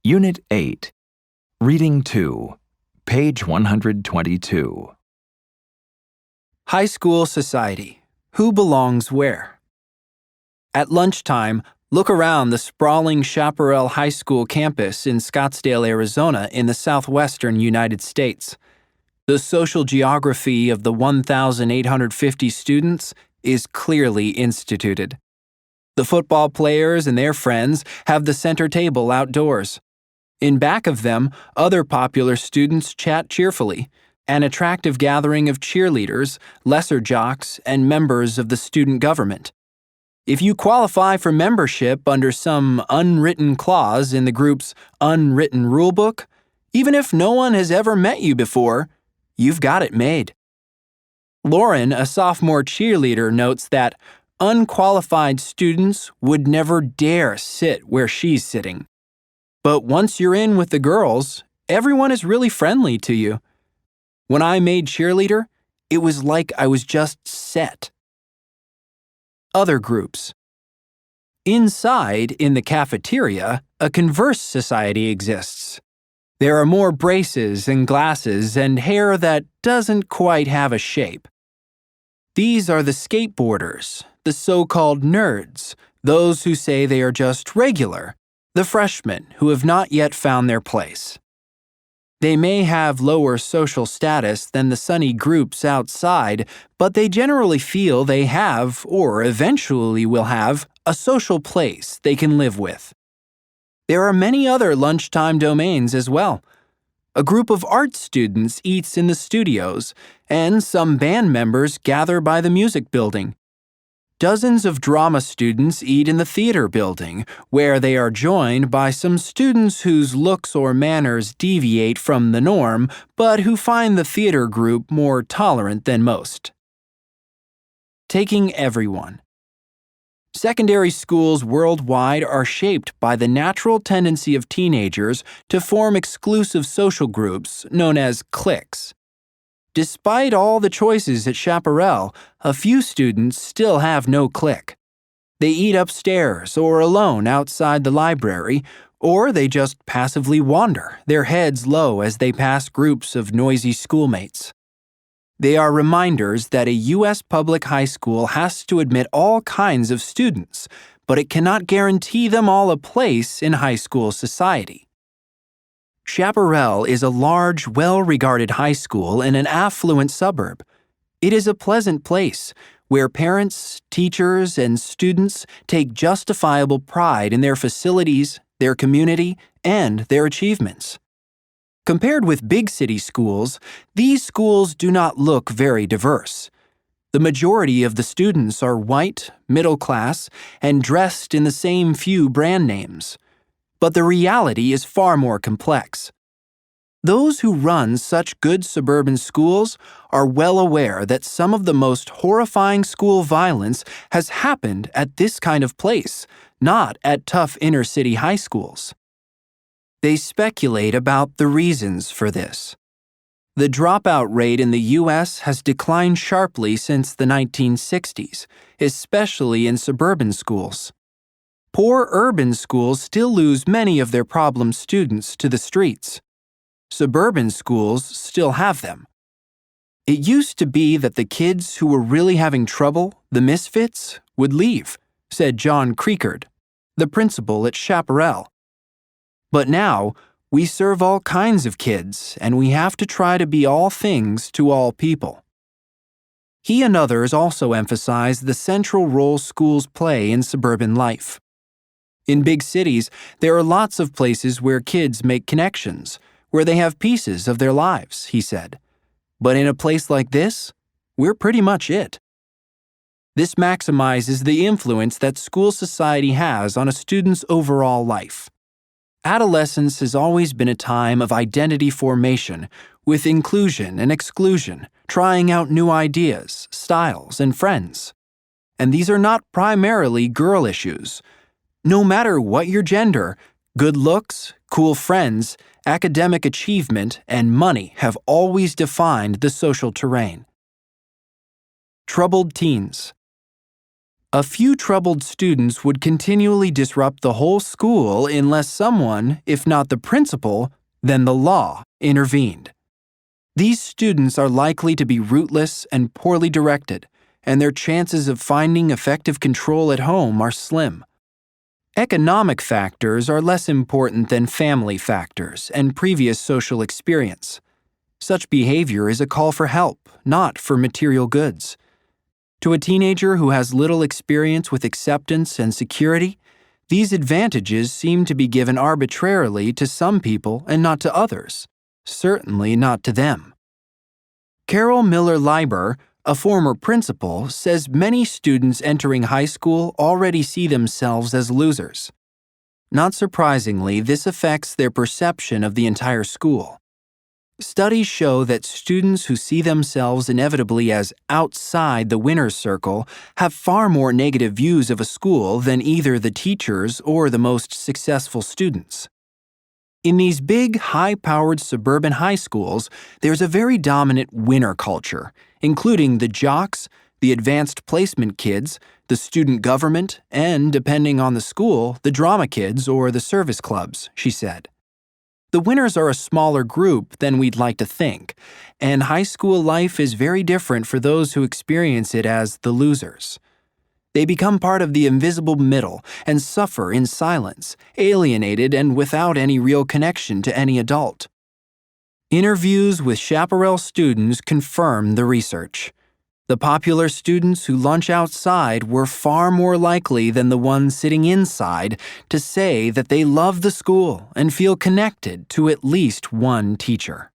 Unit 8, Reading 2, page 122. High School Society. Who belongs where? At lunchtime, look around the sprawling Chaparral High School campus in Scottsdale, Arizona, in the southwestern United States. The social geography of the 1,850 students is clearly instituted. The football players and their friends have the center table outdoors. In back of them, other popular students chat cheerfully, an attractive gathering of cheerleaders, lesser jocks, and members of the student government. If you qualify for membership under some unwritten clause in the group's unwritten rulebook, even if no one has ever met you before, you've got it made. Lauren, a sophomore cheerleader, notes that unqualified students would never dare sit where she's sitting. But once you're in with the girls, everyone is really friendly to you. When I made cheerleader, it was like I was just set. Other groups. Inside, in the cafeteria, a converse society exists. There are more braces and glasses and hair that doesn't quite have a shape. These are the skateboarders, the so-called nerds, those who say they are just regular, the freshmen who have not yet found their place. They may have lower social status than the sunny groups outside, but they generally feel they have, or eventually will have, a social place they can live with. There are many other lunchtime domains as well. A group of art students eats in the studios, and some band members gather by the music building. Dozens of drama students eat in the theater building, where they are joined by some students whose looks or manners deviate from the norm, but who find the theater group more tolerant than most. Taking everyone. Secondary schools worldwide are shaped by the natural tendency of teenagers to form exclusive social groups known as cliques. Despite all the choices at Chaparral, a few students still have no clique. They eat upstairs or alone outside the library, or they just passively wander, their heads low as they pass groups of noisy schoolmates. They are reminders that a U.S. public high school has to admit all kinds of students, but it cannot guarantee them all a place in high school society. Chaparral is a large, well-regarded high school in an affluent suburb. It is a pleasant place where parents, teachers, and students take justifiable pride in their facilities, their community, and their achievements. Compared with big city schools, these schools do not look very diverse. The majority of the students are white, middle class, and dressed in the same few brand names. But the reality is far more complex. Those who run such good suburban schools are well aware that some of the most horrifying school violence has happened at this kind of place, not at tough inner-city high schools. They speculate about the reasons for this. The dropout rate in the U.S. has declined sharply since the 1960s, especially in suburban schools. Poor urban schools still lose many of their problem students to the streets. Suburban schools still have them. It used to be that the kids who were really having trouble, the misfits, would leave, said John Creekard, the principal at Chaparral. But now, we serve all kinds of kids, and we have to try to be all things to all people. He and others also emphasize the central role schools play in suburban life. In big cities, there are lots of places where kids make connections, where they have pieces of their lives, he said. But in a place like this, we're pretty much it. This maximizes the influence that school society has on a student's overall life. Adolescence has always been a time of identity formation, with inclusion and exclusion, trying out new ideas, styles, and friends. And these are not primarily girl issues. No matter what your gender, good looks, cool friends, academic achievement, and money have always defined the social terrain. Troubled teens. A few troubled students would continually disrupt the whole school unless someone, if not the principal, then the law, intervened. These students are likely to be rootless and poorly directed, and their chances of finding effective control at home are slim. Economic factors are less important than family factors and previous social experience. Such behavior is a call for help, not for material goods. To a teenager who has little experience with acceptance and security, these advantages seem to be given arbitrarily to some people and not to others, certainly not to them. Carol Miller-Leiber, a former principal, says many students entering high school already see themselves as losers. Not surprisingly, this affects their perception of the entire school. Studies show that students who see themselves inevitably as outside the winner's circle have far more negative views of a school than either the teachers or the most successful students. In these big, high-powered suburban high schools, there's a very dominant winner culture, including the jocks, the advanced placement kids, the student government, and, depending on the school, the drama kids or the service clubs, she said. The winners are a smaller group than we'd like to think, and high school life is very different for those who experience it as the losers. They become part of the invisible middle and suffer in silence, alienated and without any real connection to any adult. Interviews with Chaparral students confirm the research. The popular students who lunch outside were far more likely than the ones sitting inside to say that they love the school and feel connected to at least one teacher.